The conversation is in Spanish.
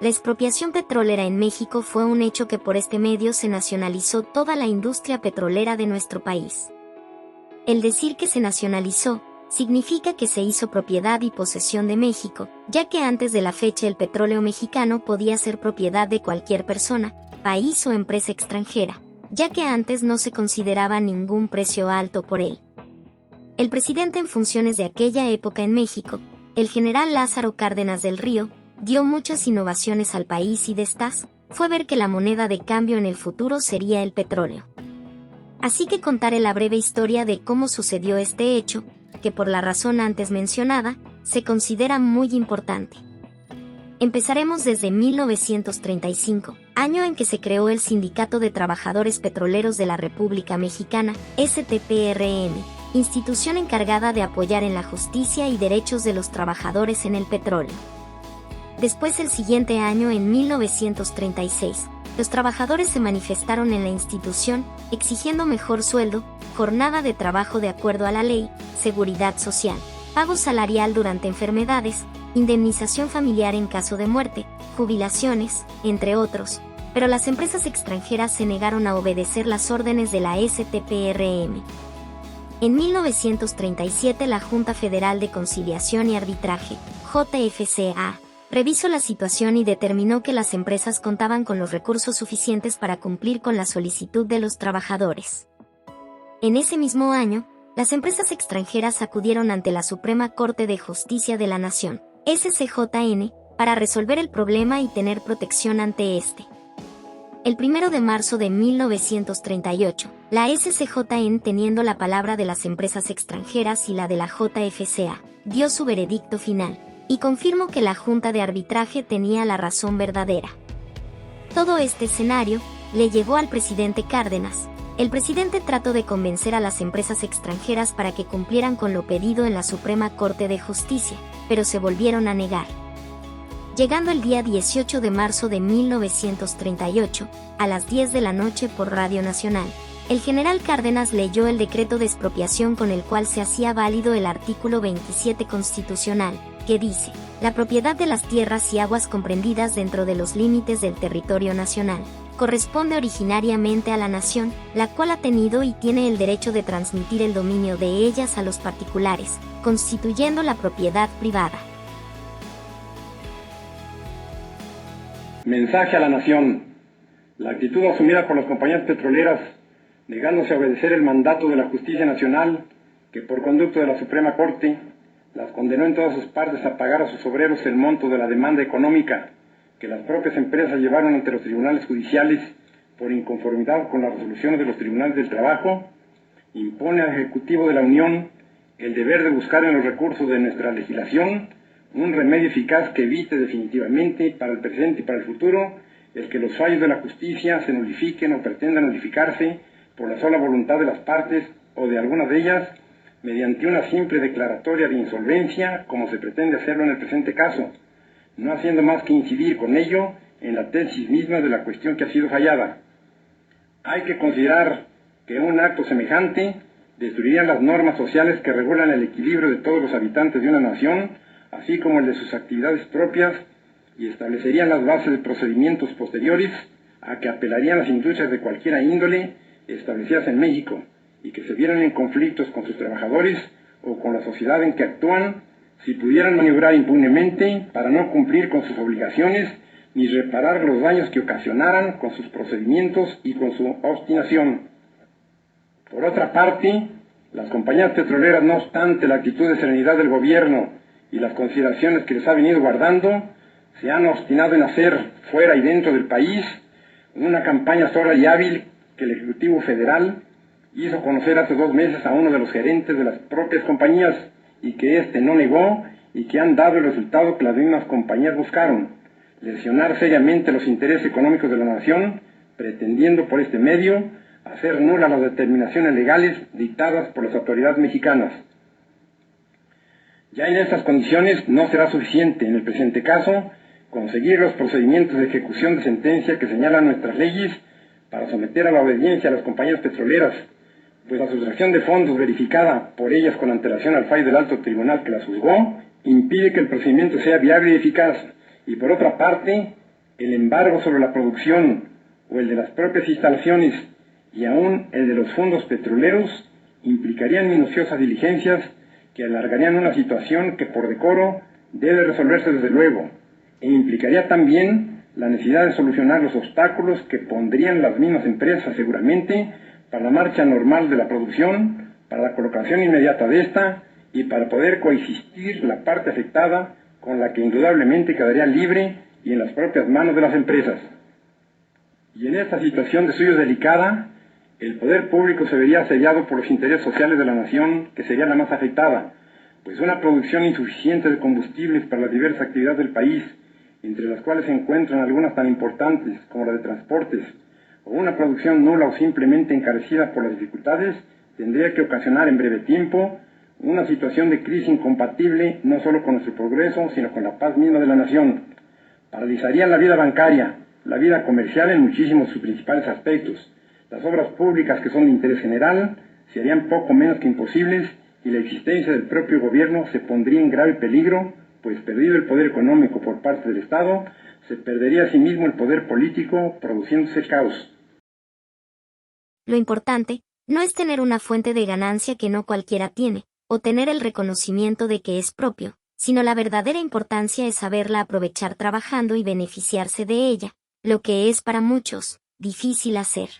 La expropiación petrolera en México fue un hecho que por este medio se nacionalizó toda la industria petrolera de nuestro país. El decir que se nacionalizó significa que se hizo propiedad y posesión de México, ya que antes de la fecha el petróleo mexicano podía ser propiedad de cualquier persona, país o empresa extranjera, ya que antes no se consideraba ningún precio alto por él. El presidente en funciones de aquella época en México, el general Lázaro Cárdenas del Río, dio muchas innovaciones al país y de estas, fue ver que la moneda de cambio en el futuro sería el petróleo. Así que contaré la breve historia de cómo sucedió este hecho, que por la razón antes mencionada, se considera muy importante. Empezaremos desde 1935, año en que se creó el Sindicato de Trabajadores Petroleros de la República Mexicana, STPRM, institución encargada de apoyar en la justicia y derechos de los trabajadores en el petróleo. Después el siguiente año, en 1936, los trabajadores se manifestaron en la institución, exigiendo mejor sueldo, jornada de trabajo de acuerdo a la ley, seguridad social, pago salarial durante enfermedades, indemnización familiar en caso de muerte, jubilaciones, entre otros, pero las empresas extranjeras se negaron a obedecer las órdenes de la STPRM. En 1937 la Junta Federal de Conciliación y Arbitraje, JFCA, revisó la situación y determinó que las empresas contaban con los recursos suficientes para cumplir con la solicitud de los trabajadores. En ese mismo año, las empresas extranjeras acudieron ante la Suprema Corte de Justicia de la Nación, SCJN, para resolver el problema y tener protección ante este. El 1 de marzo de 1938, la SCJN, teniendo la palabra de las empresas extranjeras y la de la JFCA, dio su veredicto final y confirmó que la Junta de Arbitraje tenía la razón verdadera. Todo este escenario le llegó al presidente Cárdenas. El presidente trató de convencer a las empresas extranjeras para que cumplieran con lo pedido en la Suprema Corte de Justicia, pero se volvieron a negar. Llegando el día 18 de marzo de 1938, a las 10 de la noche por Radio Nacional, el general Cárdenas leyó el decreto de expropiación con el cual se hacía válido el artículo 27 constitucional, que dice: la propiedad de las tierras y aguas comprendidas dentro de los límites del territorio nacional corresponde originariamente a la nación, la cual ha tenido y tiene el derecho de transmitir el dominio de ellas a los particulares, constituyendo la propiedad privada. Mensaje a la nación. La actitud asumida por las compañías petroleras, negándose a obedecer el mandato de la Justicia Nacional, que por conducto de la Suprema Corte las condenó en todas sus partes a pagar a sus obreros el monto de la demanda económica que las propias empresas llevaron ante los tribunales judiciales por inconformidad con las resoluciones de los tribunales del trabajo, impone al Ejecutivo de la Unión el deber de buscar en los recursos de nuestra legislación un remedio eficaz que evite definitivamente para el presente y para el futuro el que los fallos de la justicia se nulifiquen o pretendan nulificarse por la sola voluntad de las partes o de algunas de ellas mediante una simple declaratoria de insolvencia, como se pretende hacerlo en el presente caso, no haciendo más que incidir con ello en la tesis misma de la cuestión que ha sido fallada. Hay que considerar que un acto semejante destruiría las normas sociales que regulan el equilibrio de todos los habitantes de una nación, así como el de sus actividades propias, y establecerían las bases de procedimientos posteriores a que apelarían las industrias de cualquiera índole establecidas en México, y que se vieran en conflictos con sus trabajadores o con la sociedad en que actúan, si pudieran maniobrar impunemente para no cumplir con sus obligaciones ni reparar los daños que ocasionaran con sus procedimientos y con su obstinación. Por otra parte, las compañías petroleras, no obstante la actitud de serenidad del gobierno y las consideraciones que les ha venido guardando, se han obstinado en hacer, fuera y dentro del país, una campaña sorda y hábil que el Ejecutivo Federal hizo conocer hace 2 meses a uno de los gerentes de las propias compañías, y que éste no negó, y que han dado el resultado que las mismas compañías buscaron: lesionar seriamente los intereses económicos de la nación, pretendiendo por este medio hacer nulas las determinaciones legales dictadas por las autoridades mexicanas. Ya en estas condiciones no será suficiente, en el presente caso, conseguir los procedimientos de ejecución de sentencia que señalan nuestras leyes para someter a la obediencia a las compañías petroleras, pues la sustracción de fondos verificada por ellas con antelación al fallo del alto tribunal que las juzgó, impide que el procedimiento sea viable y eficaz, y por otra parte, el embargo sobre la producción o el de las propias instalaciones y aún el de los fondos petroleros implicarían minuciosas diligencias que alargarían una situación que por decoro debe resolverse desde luego, e implicaría también la necesidad de solucionar los obstáculos que pondrían las mismas empresas seguramente para la marcha normal de la producción, para la colocación inmediata de esta y para poder coexistir la parte afectada con la que indudablemente quedaría libre y en las propias manos de las empresas. Y en esta situación de suyo delicada, el poder público se vería asediado por los intereses sociales de la nación, que sería la más afectada, pues una producción insuficiente de combustibles para las diversas actividades del país, entre las cuales se encuentran algunas tan importantes como la de transportes, o una producción nula o simplemente encarecida por las dificultades, tendría que ocasionar en breve tiempo una situación de crisis incompatible no solo con nuestro progreso, sino con la paz misma de la nación. Paralizaría la vida bancaria, la vida comercial en muchísimos de sus principales aspectos. Las obras públicas que son de interés general se harían poco menos que imposibles y la existencia del propio gobierno se pondría en grave peligro, pues perdido el poder económico por parte del Estado, se perdería asimismo el poder político, produciéndose caos. Lo importante no es tener una fuente de ganancia que no cualquiera tiene, o tener el reconocimiento de que es propio, sino la verdadera importancia es saberla aprovechar trabajando y beneficiarse de ella, lo que es para muchos difícil hacer.